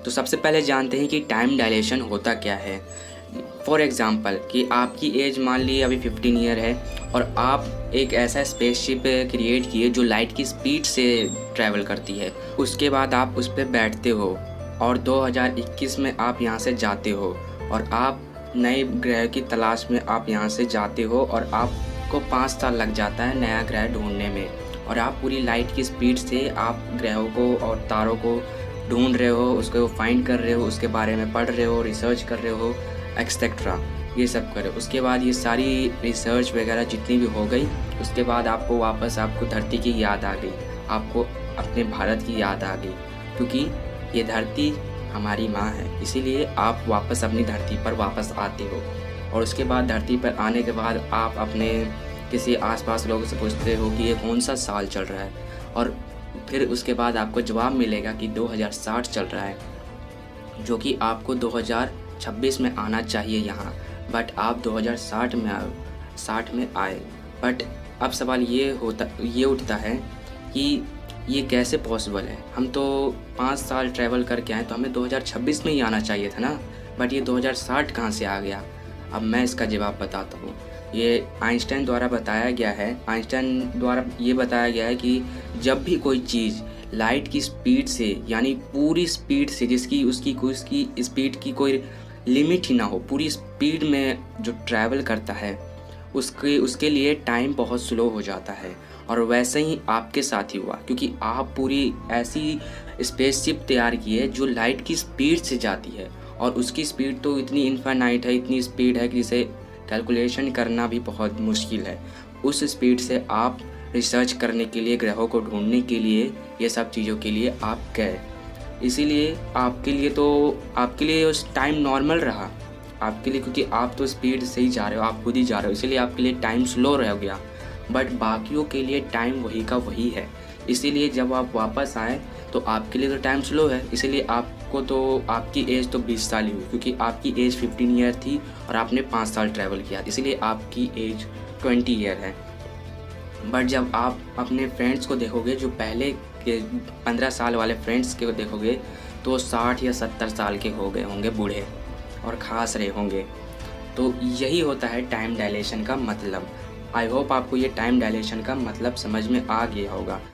तो सबसे पहले जानते हैं कि टाइम डायलेशन होता क्या है। फॉर एग्ज़ाम्पल कि आपकी एज मान ली अभी 15 ईयर है और आप एक ऐसा स्पेसशिप क्रिएट किए जो लाइट की स्पीड से ट्रैवल करती है। उसके बाद आप उस पर बैठते हो और 2021 में आप यहाँ से जाते हो और आप नए ग्रह की तलाश में आप यहाँ से जाते हो और आपको 5 साल लग जाता है नया ग्रह ढूंढने में। और आप पूरी लाइट की स्पीड से आप ग्रहों को और तारों को ढूंढ रहे हो, उसको फाइंड कर रहे हो, उसके बारे में पढ़ रहे हो, रिसर्च कर रहे हो, एक्सेट्रा ये सब करो। उसके बाद ये सारी रिसर्च वगैरह जितनी भी हो गई, उसके बाद आपको वापस आपको धरती की याद आ गई, आपको अपने भारत की याद आ गई, क्योंकि ये धरती हमारी माँ है, इसीलिए आप वापस अपनी धरती पर वापस आते हो। और उसके बाद धरती पर आने के बाद आप अपने किसी आसपास लोगों से पूछते हो कि ये कौन सा साल चल रहा है, और फिर उसके बाद आपको जवाब मिलेगा कि 2060 चल रहा है, जो कि आपको 2026 में आना चाहिए यहाँ, बट आप 2060 में आए। बट अब सवाल ये उठता है कि ये कैसे पॉसिबल है। हम तो 5 साल ट्रैवल करके आए, तो हमें 2026 में ही आना चाहिए था ना, बट ये 2060 कहाँ से आ गया। अब मैं इसका जवाब बताता हूँ। ये आइंस्टाइन द्वारा बताया गया है। आइंस्टाइन द्वारा ये बताया गया है कि जब भी कोई चीज़ लाइट की स्पीड से, यानी पूरी स्पीड से, उसकी स्पीड की कोई लिमिट ही ना हो, पूरी स्पीड में जो ट्रैवल करता है उसके लिए टाइम बहुत स्लो हो जाता है। और वैसे ही आपके साथ ही हुआ, क्योंकि आप पूरी ऐसी स्पेसशिप तैयार की है जो लाइट की स्पीड से जाती है, और उसकी स्पीड तो इतनी इनफाइनाइट है, इतनी स्पीड है कि जिसे कैलकुलेशन करना भी बहुत मुश्किल है। उस स्पीड से आप रिसर्च करने के लिए, ग्रहों को ढूंढने के लिए, ये सब चीज़ों के लिए आप गए। इसीलिए आपके लिए उस टाइम नॉर्मल रहा आपके लिए, क्योंकि आप तो स्पीड से ही जा रहे हो, आप खुद ही जा रहे हो, इसीलिए आपके लिए टाइम स्लो रह गया। बट बाकियों के लिए टाइम वही का वही है। इसीलिए जब आप वापस आए तो आपके लिए तो टाइम स्लो है, इसीलिए आपकी एज तो 20 साल ही हुई, क्योंकि आपकी एज 15 ईयर थी और आपने 5 साल ट्रैवल किया, इसीलिए आपकी एज 20 ईयर है। बट जब आप अपने फ्रेंड्स को देखोगे, जो पहले के 15 साल वाले फ्रेंड्स को देखोगे, तो 60 या 70 साल के हो गए होंगे, बूढ़े और खास रहे होंगे। तो यही होता है टाइम डायलेशन का मतलब। आई होप आपको ये टाइम डायलेशन का मतलब समझ में आ गया होगा।